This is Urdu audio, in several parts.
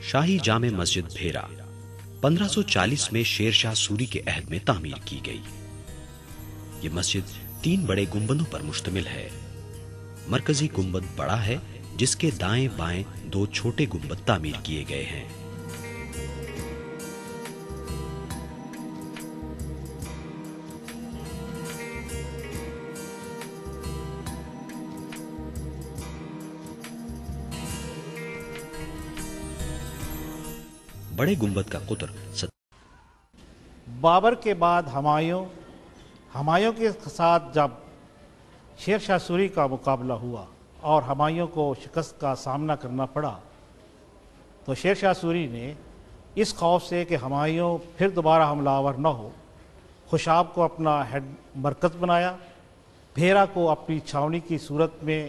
شاہی جامع مسجد بھیرا 1540 میں شیر شاہ سوری کے عہد میں تعمیر کی گئی۔ یہ مسجد 3 بڑے گنبدوں پر مشتمل ہے۔ مرکزی گنبد بڑا ہے جس کے دائیں بائیں 2 چھوٹے گنبد تعمیر کیے گئے ہیں۔ بڑے گنبد کا قطر بابر کے بعد ہمایوں کے ساتھ جب شیر شاہ سوری کا مقابلہ ہوا اور ہمایوں کو شکست کا سامنا کرنا پڑا تو شیر شاہ سوری نے اس خوف سے کہ ہمایوں پھر دوبارہ حملہ آور نہ ہو، خوشاب کو اپنا ہیڈ مرکز بنایا، بھیرا کو اپنی چھاونی کی صورت میں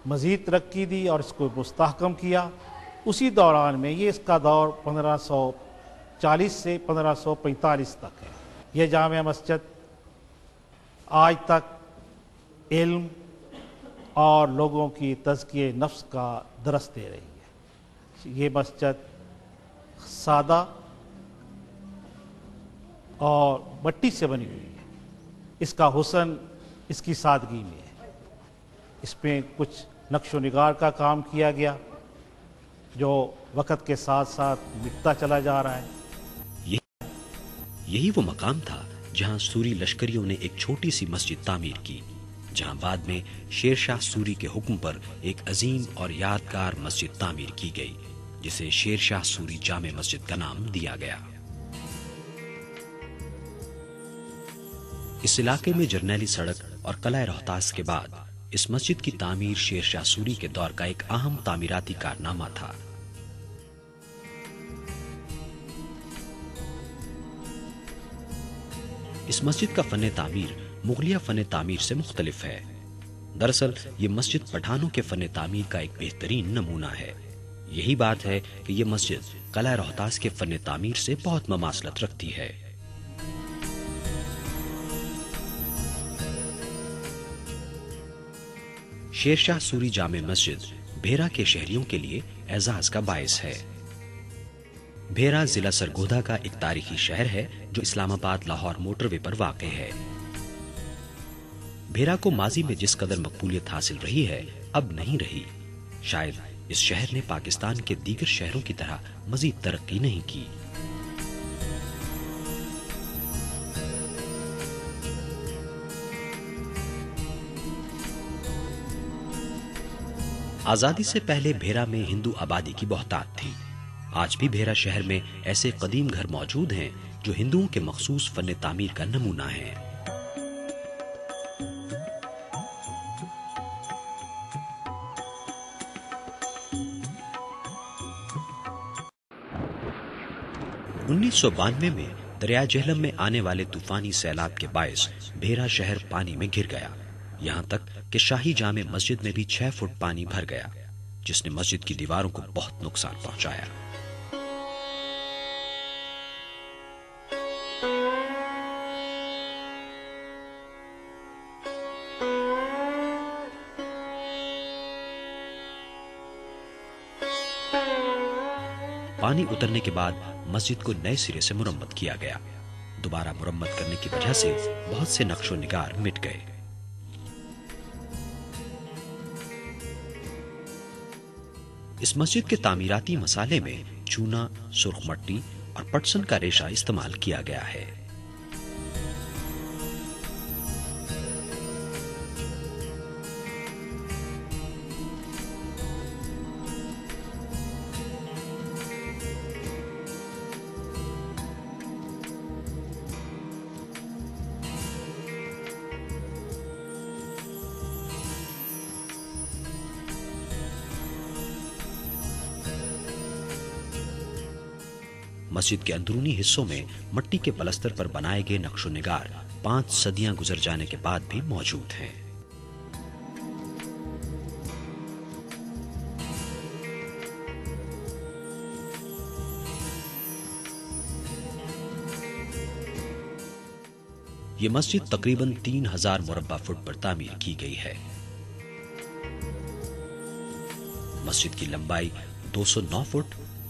مزید ترقی دی اور اس کو مستحکم کیا۔ اسی دوران میں یہ اس کا دور 1540 سے 1545 تک ہے۔ یہ جامع مسجد آج تک علم اور لوگوں کی تزکیہ نفس کا درس دے رہی ہے۔ یہ مسجد سادہ اور مٹی سے بنی ہوئی ہے۔ اس کا حسن اس کی سادگی میں ہے۔ اس میں کچھ نقش و نگار کا کام کیا گیا جو وقت کے ساتھ ساتھ مٹتا چلا جا رہا ہے۔ یہی وہ مقام تھا جہاں سوری لشکریوں نے ایک چھوٹی سی مسجد تعمیر کی، جہاں بعد میں شیر شاہ سوری کے حکم پر ایک عظیم اور یادگار مسجد تعمیر کی گئی جسے شیر شاہ سوری جامع مسجد کا نام دیا گیا۔ اس علاقے میں جرنیلی سڑک اور قلعہ روہتاس کے بعد اس مسجد کی تعمیر شیر شاہ سوری کے دور کا ایک اہم تعمیراتی کارنامہ تھا۔ اس مسجد کا فن تعمیر مغلیہ فن تعمیر سے مختلف ہے۔ دراصل یہ مسجد پٹھانوں کے فن تعمیر کا ایک بہترین نمونہ ہے۔ یہی بات ہے کہ یہ مسجد قلعہ روہتاس کے فن تعمیر سے بہت مماثلت رکھتی ہے۔ شیر شاہ سوری جامع مسجد بھیرا کے شہریوں کے لیے اعزاز کا باعث ہے۔ بھیرا ضلع سرگودھا کا ایک تاریخی شہر ہے جو اسلام آباد لاہور موٹر وے پر واقع ہے۔ بھیرا کو ماضی میں جس قدر مقبولیت حاصل رہی ہے اب نہیں رہی۔ شاید اس شہر نے پاکستان کے دیگر شہروں کی طرح مزید ترقی نہیں کی۔ آزادی سے پہلے بھیرا میں ہندو آبادی کی بہتات تھی۔ آج بھی بھیرا شہر میں ایسے قدیم گھر موجود ہیں جو ہندوؤں کے مخصوص فن تعمیر کا نمونہ ہیں۔ انیس سو 92 میں دریا جہلم میں آنے والے طوفانی سیلاب کے باعث بھیرا شہر پانی میں گر گیا، یہاں تک کہ شاہی جامع مسجد میں بھی 6 فٹ پانی بھر گیا، جس نے مسجد کی دیواروں کو بہت نقصان پہنچایا۔ پانی اترنے کے بعد مسجد کو نئے سرے سے مرمت کیا گیا۔ دوبارہ مرمت کرنے کی وجہ سے بہت سے نقش و نگار مٹ گئے۔ اس مسجد کے تعمیراتی مسالے میں چونا، سرخ مٹی اور پٹسن کا ریشہ استعمال کیا گیا ہے۔ مسجد کے اندرونی حصوں میں مٹی کے پلستر پر بنائے گئے نقش و نگار 5 صدیاں گزر جانے کے بعد بھی موجود ہیں۔ یہ مسجد تقریباً 3000 مربع فٹ پر تعمیر کی گئی ہے۔ مسجد کی لمبائی 209 فٹ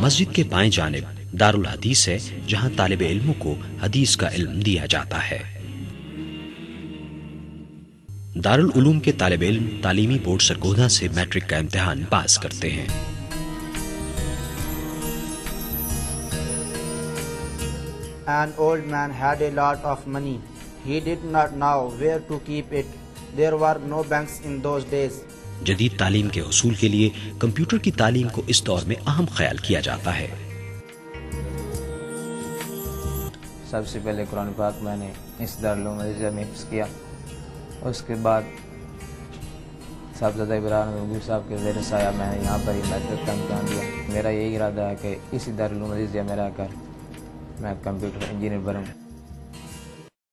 مسجد کے بائیں جانب دارالحدیث ہے جہاں طالب علموں کو حدیث کا علم دیا جاتا ہے۔ دارالعلوم کے طالب علم تعلیمی بورڈ سرگودھا سے میٹرک کا امتحان پاس کرتے ہیں۔ An old man had a lot of money. He did not know where to keep it. There were no banks in those days. جدید تعلیم کے حصول کے لیے کمپیوٹر کی تعلیم کو اس دور میں اہم خیال کیا جاتا ہے۔ سب سے پہلے قرآن پاک میں نے اس دارالعلوم عزیزیہ میں حفظ کیا، اس کے بعد صاحبزادہ ابراہیم محبوب صاحب کے زیر سایہ میں نے یہاں پر ہی میٹرک کا امتحان دیا۔ میرا یہی ارادہ ہے کہ اسی دارالعلوم عزیزیہ میں رہ کر میں کمپیوٹر انجینئر بنوں۔